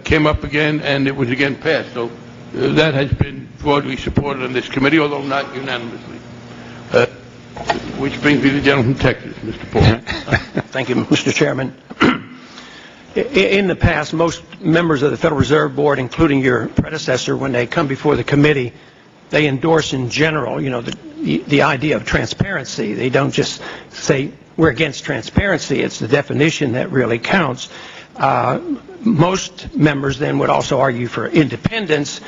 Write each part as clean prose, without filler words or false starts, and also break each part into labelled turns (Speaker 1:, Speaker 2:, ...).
Speaker 1: came up again, and it was again passed. So that has been broadly supported on this committee, although not unanimously. Which brings me to the gentleman from Texas, Mr. Paul.
Speaker 2: Thank you, Mr. Chairman. In the past, most members of the Federal Reserve Board, including your predecessor, when they come before the committee, they endorse in general, the idea of transparency. They don't just say we're against transparency. It's the definition that really counts. Most members then would also argue for independence,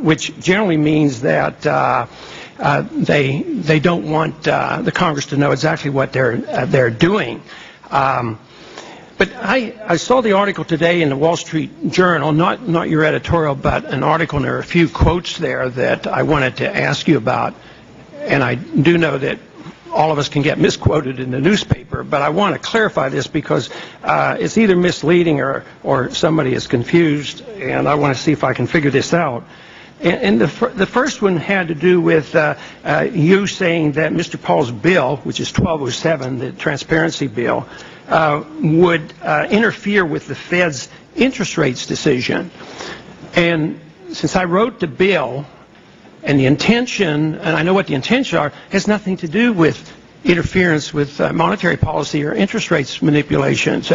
Speaker 2: which generally means that they don't want the Congress to know exactly what they're doing. But I saw the article today in the Wall Street Journal, not your editorial, but an article, and there are a few quotes there that I wanted to ask you about. And I do know that all of us can get misquoted in the newspaper, but I want to clarify this because it's either misleading or somebody is confused, and I want to see if I can figure this out. And the first one had to do with you saying that Mr. Paul's bill, which is 1207, the transparency bill, would interfere with the Fed's interest rates decision. And since I wrote the bill, and the intention, and I know what the intentions are, has nothing to do with interference with monetary policy or interest rates manipulations.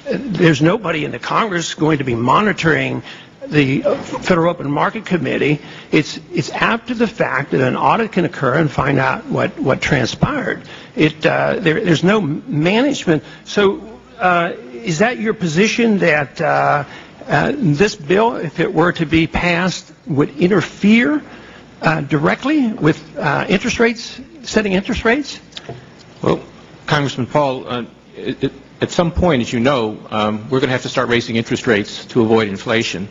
Speaker 2: There's nobody in the Congress going to be monitoring the Federal Open Market Committee. It's after the fact that an audit can occur and find out what transpired. There's no management. So is that your position, that this bill, if it were to be passed, would interfere directly with interest rates, setting interest rates?
Speaker 3: Well, Congressman Paul, at some point, as you know, we're going to have to start raising interest rates to avoid inflation.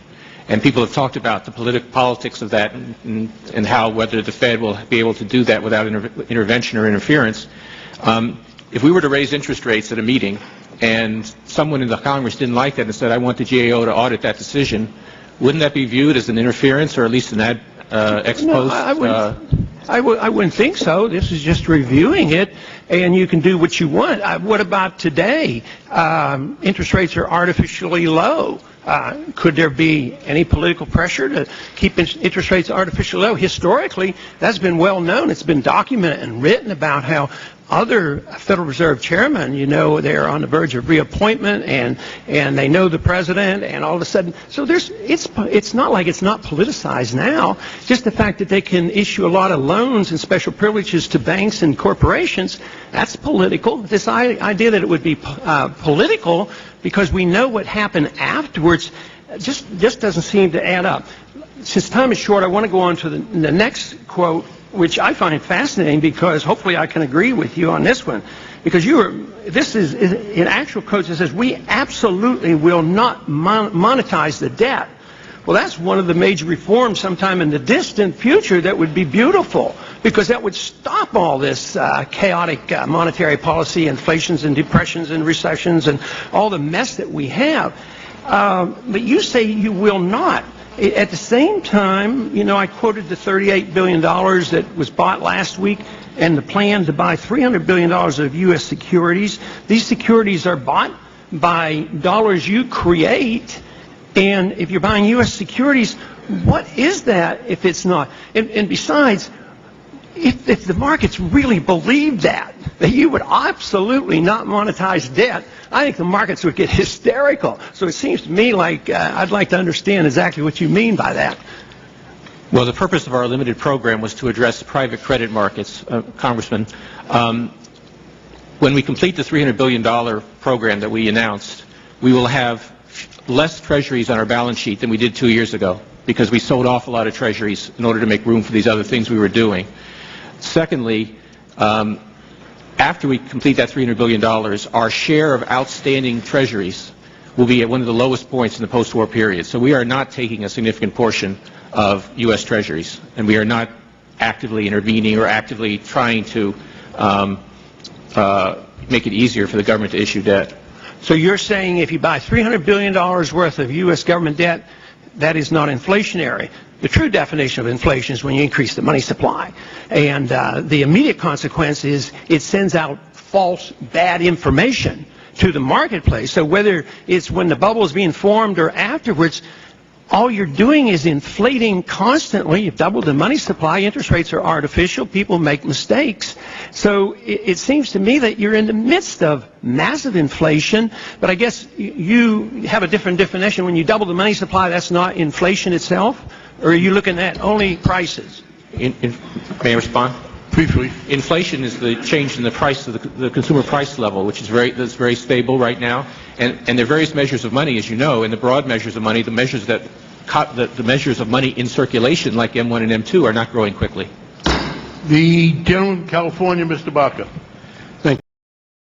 Speaker 3: And people have talked about the politics of that and how whether the Fed will be able to do that without intervention or interference. If we were to raise interest rates at a meeting and someone in the Congress didn't like that and said, I want the GAO to audit that decision, wouldn't that be viewed as an interference or at least an ex post?
Speaker 2: No, I wouldn't think so. This is just reviewing it, and you can do what you want. What about today? Interest rates are artificially low. Could there be any political pressure to keep interest rates artificially low? Historically, that's been well known. It's been documented and written about how other Federal Reserve chairmen, they're on the verge of reappointment, and they know the president, and all of a sudden, so it's not like it's not politicized now. Just the fact that they can issue a lot of loans and special privileges to banks and corporations, that's political. This idea that it would be political because we know what happened afterwards just doesn't seem to add up. Since time is short, I want to go on to the next quote, which I find fascinating because hopefully I can agree with you on this one. Because this is in actual quotes, it says, we absolutely will not monetize the debt. Well, that's one of the major reforms sometime in the distant future that would be beautiful, because that would stop all this chaotic monetary policy, inflations and depressions and recessions and all the mess that we have. But you say you will not. At the same time, I quoted the $38 billion that was bought last week and the plan to buy $300 billion of U.S. securities. These securities are bought by dollars you create. And if you're buying U.S. securities, what is that if it's not? And besides, if the markets really believe that you would absolutely not monetize debt, I think the markets would get hysterical. So it seems to me like I'd like to understand exactly what you mean by that.
Speaker 3: Well, the purpose of our limited program was to address private credit markets, Congressman. When we complete the $300 billion program that we announced, we will have less treasuries on our balance sheet than we did 2 years ago, because we sold off a lot of treasuries in order to make room for these other things we were doing. Secondly, after we complete that $300 billion, our share of outstanding treasuries will be at one of the lowest points in the post-war period. So we are not taking a significant portion of U.S. treasuries, and we are not actively intervening or actively trying to make it easier for the government to issue debt.
Speaker 2: So you're saying if you buy $300 billion worth of U.S. government debt, that is not inflationary. The true definition of inflation is when you increase the money supply. And the immediate consequence is it sends out false, bad information. to the marketplace. So whether it's when the bubble is being formed or afterwards, all you're doing is inflating constantly. You've doubled the money supply. Interest rates are artificial. People make mistakes. So it seems to me that you're in the midst of massive inflation. But I guess you have a different definition. When you double the money supply, that's not inflation itself? Or are you looking at only prices?
Speaker 3: May I respond?
Speaker 1: Briefly.
Speaker 3: Inflation is the change in the price of the consumer price level, which is that's very stable right now. And there are various measures of money, as you know, and the broad measures of money, the measures of money in circulation, like M1 and M2, are not growing quickly.
Speaker 1: The gentleman from California, Mr. Baca.